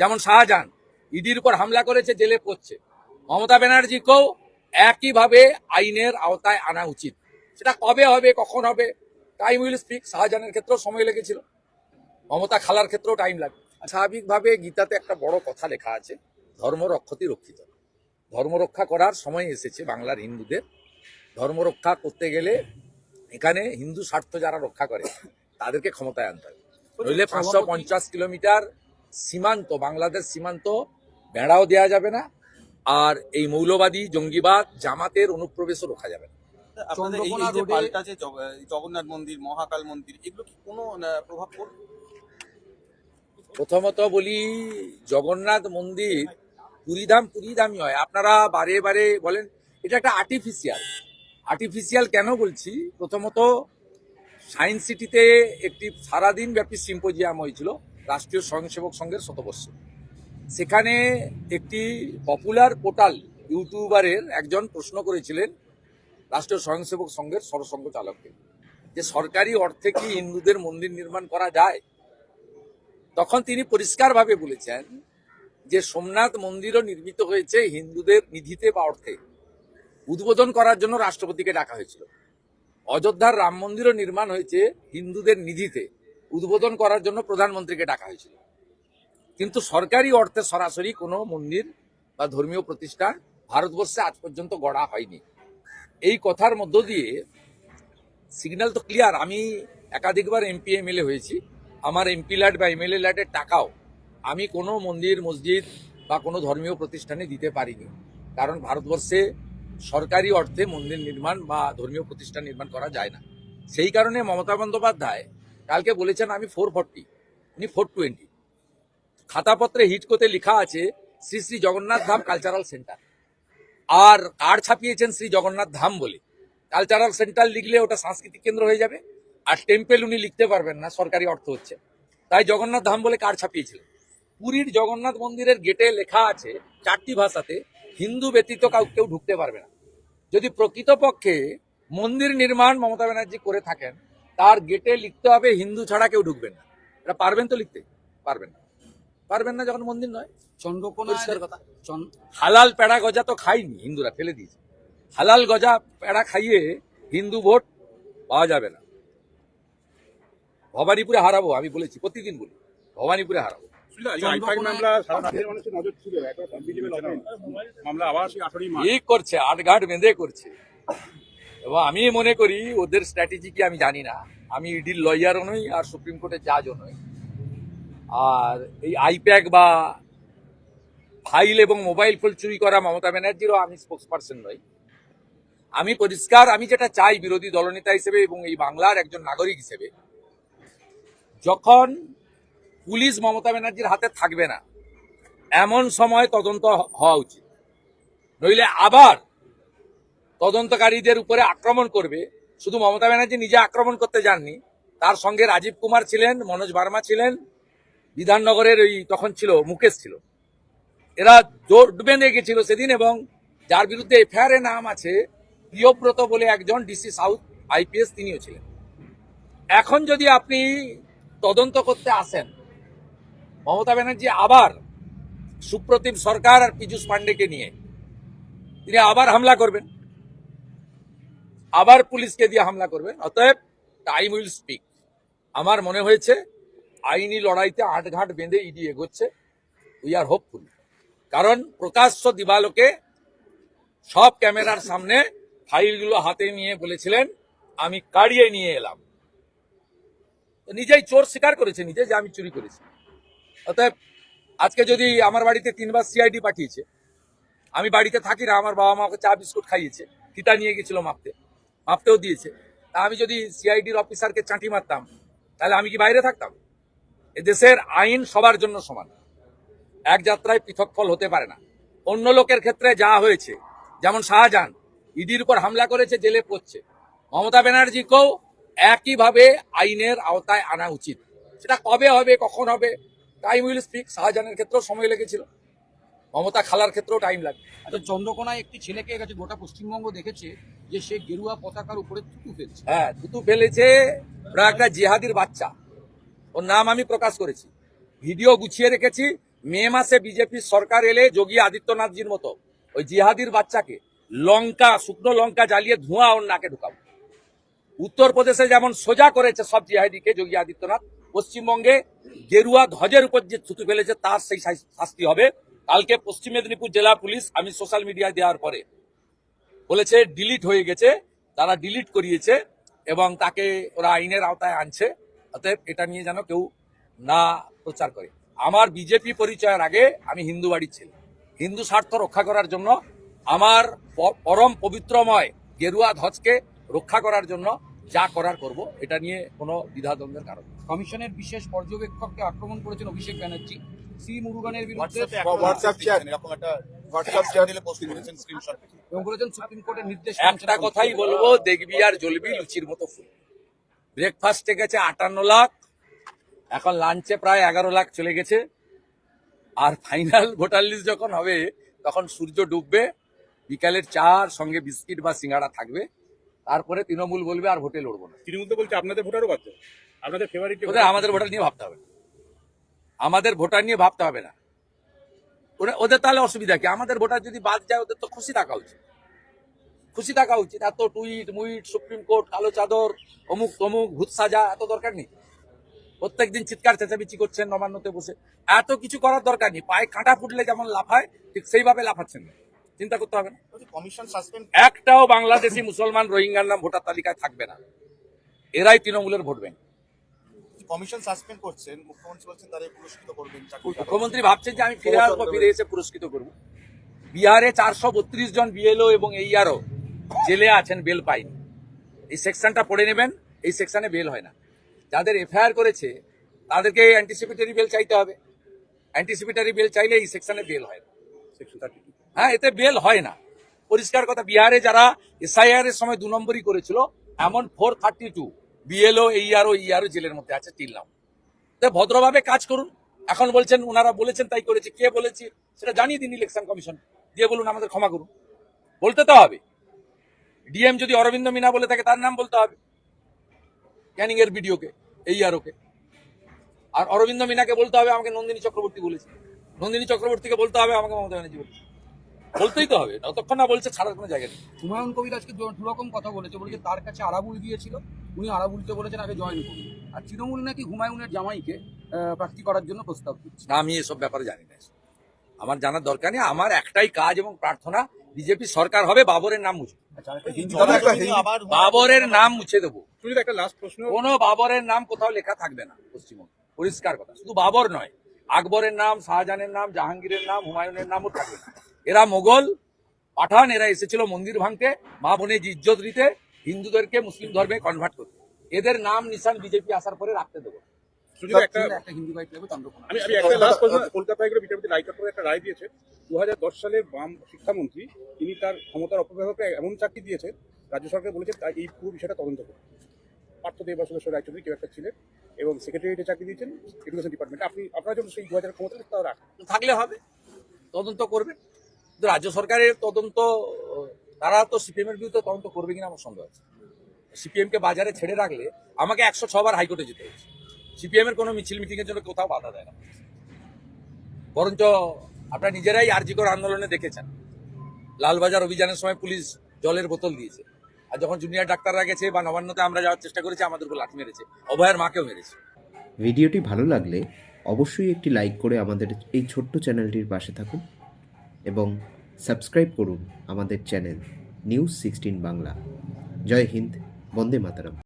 যেমন শাহজাহান ইডির উপর হামলা করেছে, জেলে পড়ছে। মমতা ব্যানার্জিকেও একইভাবে আইনের আওতায় আনা উচিত। সেটা কবে হবে, কখন হবে, টাইম উইল স্পিক। শাহজাহানের ক্ষেত্রেও সময় লেগেছিল, মমতা খালার ক্ষেত্রেও টাইম লাগবে। স্বাভাবিকভাবে গীতাতে একটা বড় কথা লেখা আছে, ধর্ম রক্ষতি রক্ষিত। ধর্ম রক্ষা করার সময় এসেছে বাংলার হিন্দুদের। ধর্ম রক্ষা করতে গেলে এখানে হিন্দু স্বার্থ যারা রক্ষা করে তাদেরকে ক্ষমতায় আনতে হবে। নইলে 550 কিলোমিটার সীমান্ত, বাংলাদেশ সীমান্ত বেড়াও দেওয়া যাবে না, আর এই মৌলবাদী জঙ্গিবাদ জামাতের অনুপ্রবেশও রোখা যাবে না। আপনাদের এই যে পাল্টা যে জগন্নাথ মন্দির, মহাকাল মন্দির, এগুলো কি কোনো প্রভাব পড়বে? প্রথমত বলি, জগন্নাথ মন্দির পুরীধামই হয়। আপনারা বারে বারে বলেন এটা একটা আর্টিফিশিয়াল কেন বলছি? প্রথমত সায়েন্স সিটিতে একটি সারাদিন ব্যাপী সিম্পোজিয়াম হয়েছিল রাষ্ট্রীয় স্বয়ংসেবক সংঘের শতবর্ষ। সেখানে একটি পপুলার পোর্টাল ইউটিউবারের একজন প্রশ্ন করেছিলেন রাষ্ট্রীয় স্বয়ংসেবক সংঘের সরসংঘ চালককে, যে সরকারি অর্থে কি হিন্দুদের মন্দির নির্মাণ করা যায়? তখন তিনি পরিষ্কারভাবে বলেছেন যে সোমনাথ মন্দিরও নির্মিত হয়েছে হিন্দুদের নিধিতে বা অর্থে। উদ্বোধন করার জন্য রাষ্ট্রপতিকে ডাকা হয়েছিল। অযোধ্যার রাম মন্দিরও নির্মাণ হয়েছে হিন্দুদের নিধিতে, উদ্বোধন করার জন্য প্রধানমন্ত্রীকে ডাকা হয়েছিল। কিন্তু সরকারি অর্থে সরাসরি কোনো মন্দির বা ধর্মীয় প্রতিষ্ঠান ভারতবর্ষে আজ পর্যন্ত গড়া হয়নি। এই কথার মধ্য দিয়ে সিগন্যাল তো ক্লিয়ার। আমি একাধিকবার এমপি এমএলএ হয়েছি, আমার এমপি ল্যাড বা এমএলএ ল্যাডের টাকাও আমি কোনো মন্দির, মসজিদ বা কোনো ধর্মীয় প্রতিষ্ঠানে দিতে পারিনি। কারণ ভারতবর্ষে সরকারি অর্থে মন্দির নির্মাণ বা ধর্মীয় প্রতিষ্ঠান নির্মাণ করা যায় না। সেই কারণে মমতা বন্দ্যোপাধ্যায় কালকে বলেছেন আমি 440, উনি 420। খাতাপত্রে হিট করতে লেখা আছে শ্রী শ্রী জগন্নাথ ধাম কালচারাল সেন্টার, আর কার্ড ছাপিয়েছেন শ্রী জগন্নাথ ধাম বলে। কালচারাল সেন্টার লিখলে ওটা সাংস্কৃতিক কেন্দ্র হয়ে যাবে, আর টেম্পেল উনি লিখতে পারবেন না, সরকারি অর্থ হচ্ছে। তাই জগন্নাথ ধাম বলে কার্ড ছাপিয়েছিলেন। পুরীর জগন্নাথ মন্দিরের গেটে লেখা আছে 4টি ভাষাতে, হিন্দু ব্যতীত কেউ ঢুকতে পারবে না। যদি প্রকৃতপক্ষে মন্দির নির্মাণ মমতা ব্যানার্জি করে থাকেন, তার গেটে লিখতে হবে হিন্দু ছাড়া কেউ ঢুকবেন না। এটা পারবেন তো লিখতে? পারবেন না যখন মন্দির নয়। চন্দ্রকোনার কথা, হালাল পেড়া গজা তো খাইনি হিন্দুরা, ফেলে দিয়েছে। হালাল গজা পেড়া খাইয়ে হিন্দু ভোট পাওয়া যাবে না। ভবানীপুরে হারাবো, আমি বলেছি, প্রতিদিন বলি ভবানীপুরে হারাবো। ঠিক করছে, আটঘাট বেঁধে করছে। এবং আমি মনে করি ওদের স্ট্র্যাটেজি কি আমি জানি না। আমি ইডির লয়ারও নই আর সুপ্রিম কোর্টের জাজও নই। আর এই আইপ্যাক বা ফাইল এবং মোবাইল ফোন চুরি করা মমতা ব্যানার্জিরও আমি স্পোক্সপারসন নই। আমি পরিষ্কার, আমি যেটা চাই বিরোধী দলনেতা হিসেবে এবং এই বাংলার একজন নাগরিক হিসেবে, যখন পুলিশ মমতা ব্যানার্জির হাতে থাকবে না এমন সময় তদন্ত হওয়া উচিত। নইলে আবার তদন্তকারীদের উপরে আক্রমণ করবে। শুধু মমতা ব্যানার্জি নিজে আক্রমণ করতে যাননি, তার সঙ্গে রাজীব কুমার ছিলেন, মনোজ বার্মা ছিলেন, বিধাননগরের ওই তখন ছিল মুকেশ ছিল। এরা জোট বেঁধে গেছিল সেদিন, এবং যার বিরুদ্ধে এফআইআর এর নাম আছে প্রিয়ব্রত বলে একজন ডিসি সাউথ আইপিএস, তিনিও ছিলেন। এখন যদি আপনি তদন্ত করতে আসেন, মমতা ব্যানার্জি আবার সুপ্রতিম সরকার আর পীযূষ পান্ডেকে নিয়ে তিনি আবার হামলা করবেন, আবার পুলিশকে দিয়ে হামলা করবেন। অতএব টাইম উইল স্পিক। আমার মনে হয়েছে আইনি লড়াইতে আটঘাট বেঁধে ইডি এগোচ্ছে। We are hopeful. কারণ প্রকাশ্য দিবালোকে সব ক্যামেরার সামনে ফাইলগুলো হাতে নিয়ে বলেছিলেন আমি কাড়িয়ে নিয়ে এলাম। নিজেই চোর স্বীকার করেছে নিজে যে আমি চুরি করেছি। অতএব আজকে যদি আমার বাড়িতে 3বার সিআইডি পাঠিয়েছে, আমি বাড়িতে থাকি না, আমার বাবা মাকে চা বিস্কুট খাইয়েছে, ফিতা নিয়ে গেছিল মাপতেও দিয়েছে, তা আমি যদি সিআইডির অফিসারকে চাঁটি মারতাম তাহলে আমি কি বাইরে থাকতাম? এদেশের আইন সবার জন্য সমান, এক যাত্রায় পৃথক ফল হতে পারে না। অন্য লোকের ক্ষেত্রে যা হয়েছে, যেমন শাহজাহান ইডির উপর হামলা করেছে, জেলে পড়ছে, মমতা ব্যানার্জিকেও একইভাবে আইনের আওতায় আনা উচিত। সেটা কবে হবে, কখন হবে, টাইম উইল স্পিক। শাহজাহানের ক্ষেত্রেও সময় লেগেছিল, মমতা খালার ক্ষেত্রেও টাইম লাগবে। চন্দ্রকোনায় একটি ছেলেকে গেছে, গোটা পশ্চিমবঙ্গ দেখেছে যে সে গেরুয়া পতাকার উপরে থুতু ফেলছে। হ্যাঁ, থুতু ফেলেছে। ওরা একটা জিহাদির বাচ্চা, ওর নাম আমি প্রকাশ করেছি, ভিডিও গুছিয়ে রেখেছি। মে মাসে বিজেপির সরকার এলে যোগী আদিত্যনাথজির মতো ওই জিহাদির বাচ্চাকে লঙ্কা, শুকনো লঙ্কা জ্বালিয়ে ধোঁয়া ওর নাকে ঢুকাবো। উত্তরপ্রদেশে যেমন সোজা করেছে সব জিহাদিকে যোগী আদিত্যনাথ, পশ্চিমবঙ্গে গেরুয়া ধ্বজের উপর যে থুতু ফেলেছে তার সেই শাস্তি হবে। কালকে পশ্চিম মেদিনীপুর জেলা পুলিশ, আমি সোশ্যাল মিডিয়ায় দেওয়ার পরে বলেছে ডিলিট হয়ে গেছে, তারা ডিলিট করিয়েছে এবং তাকে ওরা আইনের আওতায় আনছে। অতএব এটা নিয়ে যেন কেউ না প্রচার করে। আমার বিজেপি পরিচয়ের আগে আমি হিন্দু বাড়ির ছেলে। হিন্দু স্বার্থ রক্ষা করার জন্য, আমার পরম পবিত্রময় গেরুয়া ধ্বজকে রক্ষা করার জন্য যা করার করব, এটা নিয়ে কোনো দ্বিধাদ্বন্দ্বের কারণ নেই। কমিশনের বিশেষ পর্যবেক্ষককে আক্রমণ করেছেন অভিষেক ব্যানার্জি। সি মুরুগানের বিরুদ্ধে হোয়াটসঅ্যাপ চ্যাট এরকম একটা হোয়াটসঅ্যাপ চ্যানেলে পোস্ট করেছেন স্ক্রিনশট। এবং বলেছেন সুপ্রিম কোর্টের নির্দেশ একটা কথাই বলবো, দেখবি আর জ্বলবি লুচির মতো ফুল। ব্রেকফাস্টে গেছে 58 লাখ, এখন লাঞ্চে প্রায় 11 লাখ চলে গেছে। আর ফাইনাল ভোটার লিস্ট যখন হবে তখন সূর্য ডুববে, বিকালের চার সঙ্গে বিস্কিট বা সিঙ্গাড়া থাকবে, তারপরে তৃণমূল বলবে আর ভোটে লড়বো না। তৃণমূল তো বলছে আপনাদের ভোটারও বাদ দেবে, আপনাদের ফেভারিট। আমাদের ভোটার নিয়ে ভাবতে হবে না, আমাদের ভোটার নিয়ে ভাবতে হবে না। ওদের তাহলে অসুবিধা কি? আমাদের ভোটার যদি বাদ যায় ওদের তো খুশি থাকা উচিত, খুশি থাকা উচিত। এত টুইট মুইট, সুপ্রিম কোর্ট, কালো চাদর, অমুক তমুক, ভূত সাজা, এত দরকার নেই। প্রত্যেকদিন চিৎকার চেঁচামেচি করছেন নবান্নতে বসে, এত কিছু করার দরকার নেই। পায়ে কাঁটা ফুটলে যেমন লাফায় ঠিক সেইভাবে লাফাচ্ছেন না, চিন্তা করতে হবে না। কমিশন সাসপেন্ড একটাও বাংলাদেশি মুসলমান রোহিঙ্গার নাম ভোটার তালিকায় থাকবে না, এরাই তৃণমূলের ভোট ব্যাংক। কমিশন সাসপেন্ড করছেন, মুখ্যমন্ত্রী বলছেন তারা পুরস্কৃত করবেন। মুখ্যমন্ত্রী ভাবছেন যে আমি ফিরে আসবো, ফিরে এসে পুরস্কৃত করব। বিহারে 432 জন বিএলও এবং এইআরও জেলে আছেন, বেল পাইনি। এই সেকশনটা পড়ে নেবেন, এই সেকশনে বেল হয় না। যাদের এফআইআর করেছে তাদেরকে অ্যান্টিসিপেটরি বেল চাইতে হবে। অ্যান্টিসিপেটরি বেল চাইলে এই সেকশনে বেল হয় না। হ্যাঁ, এতে বেল হয় না, পরিষ্কার কথা। বিহারে যারা এসআইআর এর সময় 2 নম্বরই করেছিল, এমন 432 বিএলও এইআরও জেলের মধ্যে আছে টিল নাও। ভদ্রভাবে কাজ করুন। এখন বলছেন ওনারা বলেছেন তাই করেছে, কে বলেছে সেটা জানিয়ে দিন ইলেকশন কমিশন, দিয়ে বলুন আমাদের ক্ষমা করুন। বলতে তো হবে। ডিএম যদি অরবিন্দ মিনা বলে থাকে তার নাম বলতে হবে, ক্যানিং এর ভিডিওকে, এইআরওকে। আর অরবিন্দ মিনাকে বলতে হবে আমাকে নন্দিনী চক্রবর্তী বলেছে, নন্দিনী চক্রবর্তীকে বলতে হবে আমাকে মমতা ব্যানার্জি বলেছে। বলতেই তো হবে, যতক্ষণ না বলছে ছাড়ার কোনো জায়গা নেই। হুমায়ুন কবির আজকে দুরকম কথা বলেছে, বলেছে তার কাছে আরাবুল গিয়েছিল, উনি আরাবুলকে বলেছেন আগে জয়েন করুন। আর তৃণমূল নাকি হুমায়ুনের জামাইকে প্রার্থী করার জন্য প্রস্তাব দিচ্ছে। না, আমি এসব ব্যাপারে জানি না, আমার জানার দরকার নেই। আমার একটাই কাজ এবং প্রার্থনা, বিজেপি সরকার হবে, বাবরের নাম মুছে, বাবরের নাম মুছে দেবো। একটা লাস্ট প্রশ্ন, কোনো বাবরের নাম কোথাও লেখা থাকবে না পশ্চিমবঙ্গে, পরিষ্কার কথা। শুধু বাবর নয়, আকবরের নাম, শাহজাহানের নাম, জাহাঙ্গীরের নাম, হুমায়ুনের নামও থাকবে না। এরা মোগল পাঠান, এরা এসেছিল মন্দির ভাঙতে, মা বোনের ইজ্জত দিতে, হিন্দুদেরকে মুসলিম ধর্মে কনভার্ট করতে। এদের নাম নিশান বিজেপি আসার পরে রাখতে দেবো। একটা হিন্দু বাইক লাগবে চন্দ্রকোনা। আমি একটা লাস্ট প্রশ্ন, কলকাতায় গেলে বিচারপতি হাইকোর্ট একটা রায় দিয়েছে। 2010 সালে বাম শিক্ষামন্ত্রী তিনি তার ক্ষমতার অপব্যবহারকে এমন চাকরি দিয়েছেন, রাজ্য সরকার বলেছে তাই এই পুরো বিষয়টা তদন্ত করবে। পার্থদেব বা সুরেশ্বর রায়চৌধুরী কেউ একটা ছিলেন এবং সেক্রেটারিয়েটে চাকরি দিয়েছেন এডুকেশন ডিপার্টমেন্টে। আপনার জন্য সেই 2000 ক্ষমতা তাও রাখেন থাকলে হবে, তদন্ত করবে। কিন্তু রাজ্য সরকারের তদন্ত, তারা তো সিপিএম এর বিরুদ্ধে তদন্ত করবে কিনা আমার সন্দেহ আছে। সিপিএম কে বাজারে ছেড়ে রাখলে আমাকে 106 বার হাইকোর্টে যেতে হয়েছে। সিপিএম এর কোনো মিছিল মিটিং এর জন্য কোথাও বাধা দেয় না। বরঞ্চ আপনারা নিজেরাই আরজিকর আন্দোলনে দেখেছেন, লালবাজার অভিযানের সময় পুলিশ জলের বোতল দিয়েছে, আর যখন জুনিয়র ডাক্তাররা গেছে বা নবান্নতে আমরা যাওয়ার চেষ্টা করেছি আমাদেরকে লাঠি মেরেছে, অভয়ের মাকেও মেরেছে। ভিডিওটি ভালো লাগলে অবশ্যই একটি লাইক করে আমাদের এই ছোট্ট চ্যানেলটির পাশে থাকুন এবং সাবস্ক্রাইব করুন আমাদের চ্যানেল নিউজ 16 বাংলা। জয় হিন্দ, বন্দে মাতরম।